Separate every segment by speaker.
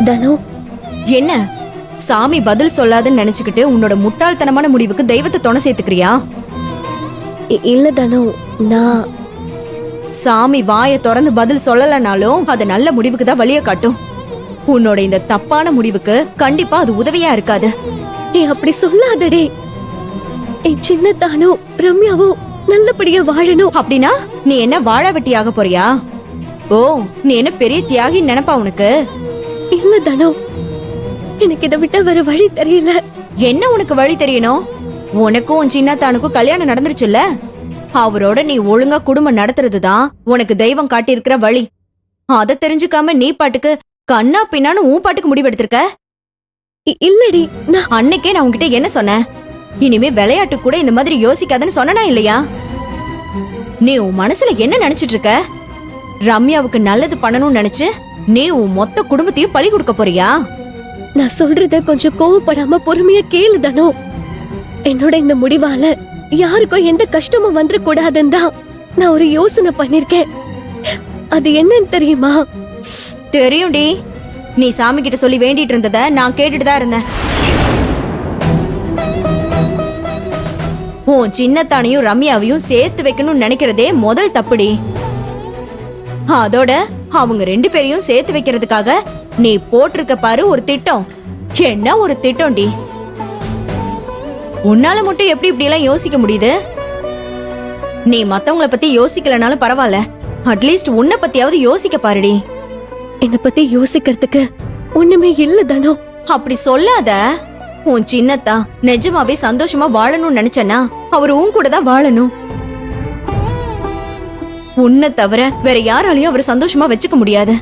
Speaker 1: தனு,
Speaker 2: என்ன சாமி பதில் சொல்லாதுன்னு நினைச்சுக்கிட்டு உன்னோட முட்டாள்தனமான முடிவுக்கு தெய்வத்தை துணை சேர்த்துக்கிறியா?
Speaker 1: இல்ல தனு, நான்
Speaker 2: சாமி வாயை திறந்து பதில் சொல்லலனாலும் அது நல்ல முடிவுக்கு தான் வழிய காட்டும். உன்னோட இந்த தப்பான முடிவுக்கு கண்டிப்பா அது உதவியா இருக்காது.
Speaker 1: நீ அப்படி சொல்லாதடே. என் சின்ன தானோ ரம்யாவோ நல்லபடியா வாழணும்.
Speaker 2: அப்படின்னா நீ என்ன வாழ வெட்டியாக போறியா? ஓ, நீ என்ன பெரிய தியாகின்னு நினைப்பா உனக்கு?
Speaker 1: இல்ல தனு, எனக்கு இதை விட்ட வேற வழி தெரியல.
Speaker 2: என்ன உனக்கு வழி தெரியணும்? உனக்கும் உன் சின்னத்தானுக்கும் கல்யாணம் நடந்துருச்சுல்ல, அவரோட நீ ஒழுங்கா குடும்பம் நடத்துறதுதான் உனக்கு தெய்வம் காட்டியிருக்கிற வழி. அதை தெரிஞ்சுக்காம நீ பாட்டுக்கு கண்ணா பின்னான்னு உன் பாட்டுக்கு முடிவெடுத்திருக்க.
Speaker 1: இல்லடி, நான்
Speaker 2: அன்னைக்கே நான் உன்கிட்ட என்ன சொன்னேன்? இனிமே விளையாட்டு கூட இந்த மாதிரி யோசிக்காதன்னு சொன்னா இல்லையா? நீ உன் மனசுல என்ன நினைச்சிட்டு இருக்க? ரம்யாவுக்கு நல்லது பண்ணணும்னு நினைச்சு நீ உன் மொத்த குடும்பத்தையும் பழி கொடுக்க போறியா?
Speaker 1: நான் சொல்றத கொஞ்சம் கோவப்படாம பொறுமையா கேளு தனு. என்னோட இந்த முடிவால யாருக்கும் எந்த கஷ்டமும் வந்துட கூடாதுன்னு தான் நான் ஒரு யோசனை பண்ணிருக்கேன். அது என்னன்னு தெரியுமா?
Speaker 2: தெரியும்டி. நீ சாமி கிட்ட சொல்லி வேண்டிட்டு இருந்தத நான் கேட்டுட்டு தான் இருந்தேன். உன் சின்னத்தானையும் ரம்யாவையும் சேர்த்து வைக்கணும்னு நினைக்கிறதே முதல் தப்புடி. அதோட அவங்க 2 பேரையும் சேர்த்து வைக்கிறதுக்காக நீ போட்டிருக்க பாரு ஒரு திட்டம். என்ன ஒரு திட்டம்டி! உன்னால மட்டும் எப்படி இப்படி எல்லாம் யோசிக்க முடியுது? நீ மத்தவங்கள பத்தி யோசிக்கலனாலும் பரவாயில்ல, அட்லீஸ்ட் உன்னை பத்தியாவது யோசிக்க பாருடி.
Speaker 1: என்ன பத்தி யோசிக்கிறதுக்கு ஒண்ணுமே இல்ல தனு.
Speaker 2: அப்படி சொல்லாத. உன் சின்னத்தா நிஜமாவே சந்தோஷமா வாழணும்னு நினைச்சனா அவர் உன் கூட தான் வாழணும். உன்னை தவிர வேற யாராலையும் அவர் சந்தோஷமா வச்சுக்க முடியாது.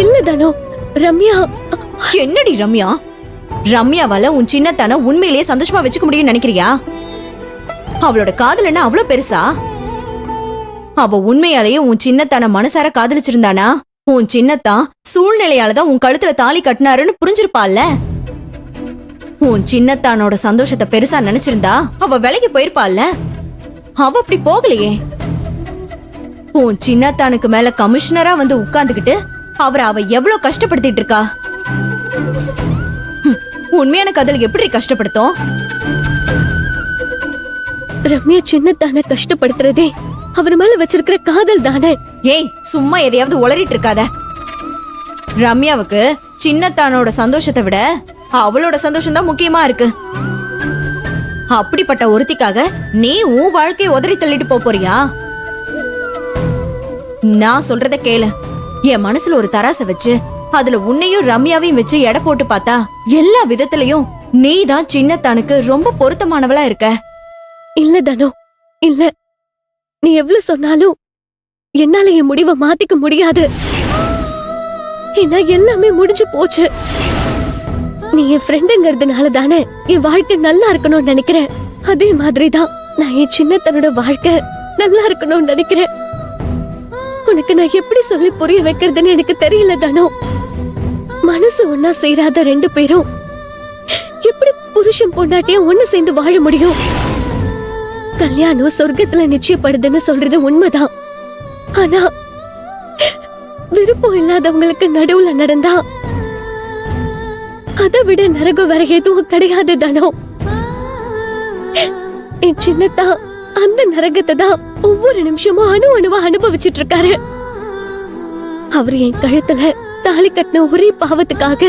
Speaker 1: இல்ல தனு, ரம்யா.
Speaker 2: என்னடி ரம்யா? ரம்யாவால உன் சின்னத்தான உண்மையிலேயே சந்தோஷமா வச்சுக்க முடியும்னு நினைக்கிறியா? அவளோட காதல் என்ன அவ்வளவு பெருசா? அவ உண்மையாலேயே உன் சின்னத்தான மனசார காதலிச்சிருந்தானா உன் சின்னத்தான் சூழ்நிலையாலதான் உன் கழுத்துல தாலி கட்டினாருன்னு புரிஞ்சிருப்பாள்ல. உன் சின்னத்தானோட சந்தோஷத்தை பெருசா நினைச்சிருந்தா அவ விலைக்கு போயிருப்பாள்ல. அவ அப்படி போகலையே. உன் சின்னத்தானுக்கு மேல கமிஷனரா வந்து உட்கார்ந்துகிட்டு அவரை அவ எவ்வளவு கஷ்டப்படுத்திட்டு இருக்கா. உண்மையான காதல் எப்படி கஷ்டப்படுத்தும்?
Speaker 1: ரம்யா சின்னத்தான கஷ்டப்படுத்துறதே அவர் மேல வச்சிருக்கிற காதல் தானே.
Speaker 2: ஏய், சும்மா எதையாவது உளறிட்டு இருக்காத. ரம்யாவுக்கு சின்னத்தானோட சந்தோஷத்தை விட அவளோட சந்தோஷம் தான் முக்கியமா இருக்கு. அப்படிப்பட்ட ஒருத்திக்காக நீ உன் வாழ்க்கையை உதறி தள்ளிட்டு போறியா? நான் சொல்றத கேளு. என் மனசுல ஒரு தராசை வச்சு அதுல உன்னையும் ரம்யாவையும் வச்சு எடை போட்டு பார்த்தா எல்லா விதத்திலையும் நீ தான் சின்னத்தானுக்கு ரொம்ப பொருத்தமானவளா இருக்க.
Speaker 1: இல்ல தனு, இல்ல. நீ எவ்வளவு சொன்னாலும் என்னால என் முடிவை மாத்திக்க முடியாது. ஏன்னா எல்லாமே முடிஞ்சு போச்சு. நீ என் ஃப்ரெண்டுங்கிறதுனால தானே என் வாழ்க்கை நல்லா இருக்கணும்னு நினைக்கிறேன். அதே மாதிரிதான் நான் என் சின்னத்தனோட வாழ்க்கை நல்லா இருக்கணும்னு நினைக்கிறேன். உனக்கு நான் எப்படி சொல்லி புரிய வைக்கிறதுன்னு எனக்கு தெரியல தனு. மனசு ஒன்னா சேராத 2 பேரும் எப்படி புருஷன் பொண்டாட்டியும் ஒண்ணு சேர்ந்து வாழ முடியும்? கல்யாணம் சொர்க்கத்துல நிச்சயப்படுதுன்னு சொல்றது உண்மைதான். ஆனா விருப்பம் இல்லாதவங்களுக்கு நடுவுல நடந்தா அதை விட நரகம் வேற எதுவும் கிடையாது தனோ. என் சின்னத்தா அந்த நரகத்தை தான் ஒவ்வொரு நிமிஷமும் அணுவா அனுபவிச்சுட்டு இருக்காரு. அவர் என் கழுத்துல தாலி கட்டின ஒரே பாவத்துக்காக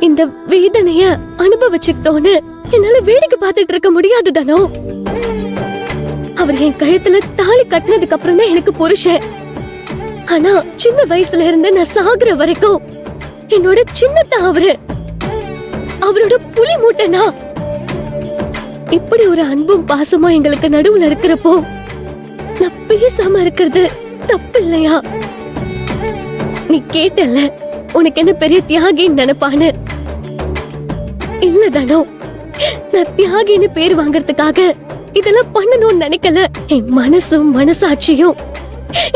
Speaker 1: இந்த வேதனைய அனுபவிச்சுட்டோன்னு என்னால வேடிக்கை பார்த்துட்டு இருக்க முடியாது தனோ. அவர் என் கழுத்துல தாலி கட்டினதுக்கு அப்புறம் தான் எனக்கு புருஷன். ஆனா சின்ன வயசுல இருந்து நான் சாகுற வரைக்கும் என்னோட சின்னத்தா அவரோட புலி மூட்டைனா. இப்படி ஒரு அன்பும் பாசமும் எங்களுக்கு நடுவுல இருக்கிறப்போ நான் பேசாம இருக்கிறது தப்பு இல்லையா? நீ கேட்டல உனக்கு என்ன பெரிய தியாகின்னு நினைப்பான்னு. இல்ல தனோ, நான் தியாகின்னு பேர் வாங்கறதுக்காக இதெல்லாம் பண்ணணும்னு நினைக்கல. என் மனசும் மனசாட்சியும்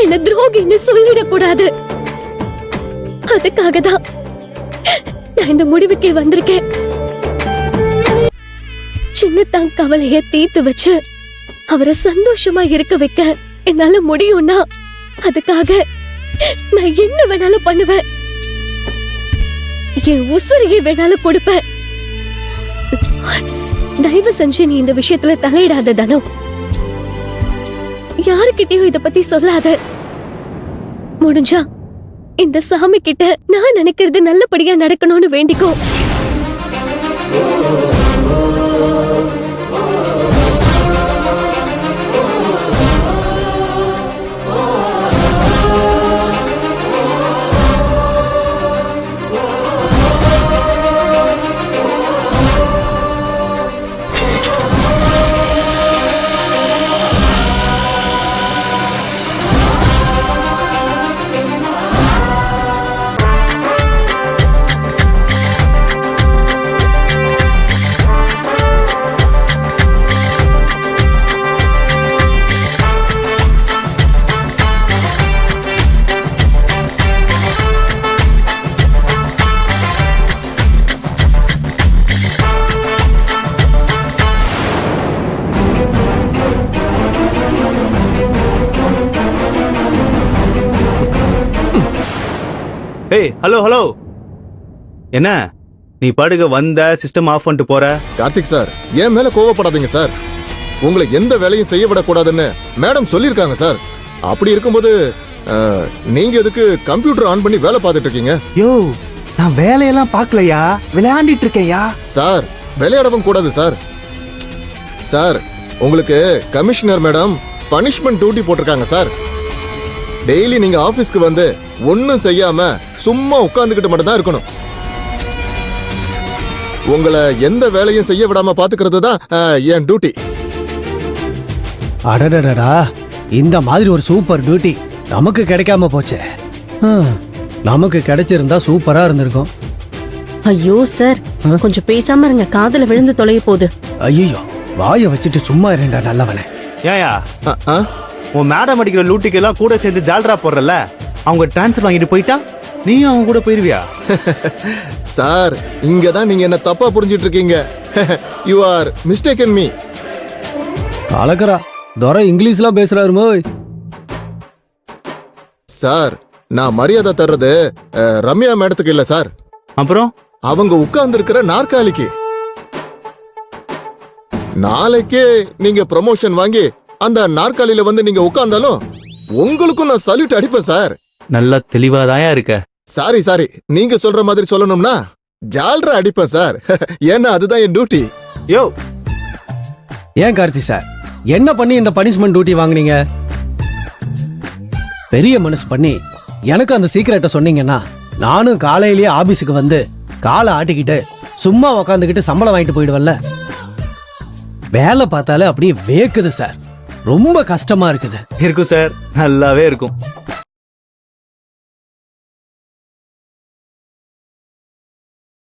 Speaker 1: என்ன துரோகின்னு சொல்லிடக்கூடாது. அதுக்காக தான் நான் இந்த முடிவுக்கே வந்திருக்கேன். சின்னத்தான் கவலைய தீர்த்து வச்சு அவரை சந்தோஷமா இருக்க வைக்க என்னால முடியும்னா அதுக்காக நான் என்ன வேணாலும் பண்ணுவேன், என் உசுரையே வேணாலும் கொடுப்பேன். தயவு செஞ்சு நீ இந்த விஷயத்துல தலையிடாத தனோ. யாருக்கிட்டயும் இத பத்தி சொல்லாத. முடிஞ்சா இந்த சாமி கிட்ட நான் நினைக்கிறது நல்லபடியா நடக்கணும்னு வேண்டிக்கோ.
Speaker 3: ஏய் ஹலோ ஹலோ, என்ன நீ பாடுக வந்த சிஸ்டம் ஆஃப் பண்ணிட்டு போற?
Speaker 4: கார்த்திக் சார், என் மேல கோவப்படாதீங்க சார். உங்களை எந்த வேலையும் செய்ய விடக்கூடாதுன்னு மேடம் சொல்லியிருக்காங்க சார். அப்படி இருக்கும்போது நீங்க எதுக்கு கம்ப்யூட்டர் ஆன் பண்ணி வேலை பார்த்துட்டு இருக்கீங்க?
Speaker 3: யோ, நான் வேலையெல்லாம் பார்க்கலையா, விளையாண்டிட்டு இருக்கேயா.
Speaker 4: சார், விளையாடவும் கூடாது சார். சார், உங்களுக்கு கமிஷனர் மேடம் பனிஷ்மெண்ட் டியூட்டி போட்டிருக்காங்க சார். டெய்லி நீங்க ஆபீஸ்க்கு வந்து ஒன்னும் செய்யாம சும்மா உட்கார்ந்துகிட்டு மட்டும் தான் இருக்கணும். உங்களை எந்த வேலையும் செய்ய விடாம பாத்துக்கிறது தான் என் டியூட்டி.
Speaker 5: அடடடடா, இந்த மாதிரி ஒரு சூப்பர் டியூட்டி நமக்கு கிடைக்காம போச்சே. நமக்கு கிடைச்சிருந்தா சூப்பரா இருந்திருக்கும்.
Speaker 6: ஐயோ சார், கொஞ்சம் பேசாம இருங்க, காதுல விழுந்து தொலைய போகுது.
Speaker 5: ஐயோ, வாயை வச்சுட்டு சும்மா இருண்டா நல்லவனே.
Speaker 3: ஏயா,
Speaker 4: ஆ, ஆ.
Speaker 3: உன் மேடம் அடிக்கிற லூட்டிக்கு எல்லாம் கூட சேர்ந்து ஜால்ரா போடுறல, அவங்க டிரான்ஸ்ஃபர் வாங்கிட்டு போயிட்டா நீயும் அவங்க கூட போயிருவியா?
Speaker 4: சார், இங்க தான் நீங்க என்ன தப்பா புரிஞ்சிட்டு இருக்கீங்க. You are mistaken me.
Speaker 5: அழகரா துரை இங்கிலீஷ்லாம் பேசுறாரு மோய்.
Speaker 4: சார், நான் மரியாதை தர்றது ரம்யா மேடத்துக்கு இல்ல சார்.
Speaker 3: அப்புறம்
Speaker 4: அவங்க உட்கார்ந்து இருக்கிற நாற்காலிக்கு. நாளைக்கே நீங்க ப்ரமோஷன் வாங்கி அந்த நாற்காலியில வந்து நீங்க உட்கார்ந்தாலும் உங்களுக்கும் நான் சல்யூட் அடிப்பேன் சார்.
Speaker 3: நல்லா தெளிவாதாயா இருக்க.
Speaker 4: சாரி சாரி, நீங்க சொல்ற மாதிரி சொல்லணும்னா ஜால்ரா அடிப்பேன் சார். ஏன்னா அதுதான் என் டியூட்டி.
Speaker 3: யோ,
Speaker 5: ஏன் கார்த்தி சார், என்ன பண்ணி இந்த பனிஷ்மெண்ட் டியூட்டி வாங்குனீங்க? பெரிய மனசு பண்ணி எனக்கு அந்த சீக்கிரட்டை சொன்னீங்கன்னா நானும் காலையிலேயே ஆபீஸுக்கு வந்து காலை ஆட்டிக்கிட்டு சும்மா உக்காந்துக்கிட்டு சம்பளம் வாங்கிட்டு போயிடுவல்ல. வேலை பார்த்தாலே அப்படியே வேக்குது சார், ரொம்ப கஷ்டமா இருக்குது.
Speaker 3: இருக்கும் சார், நல்லாவே இருக்கும்.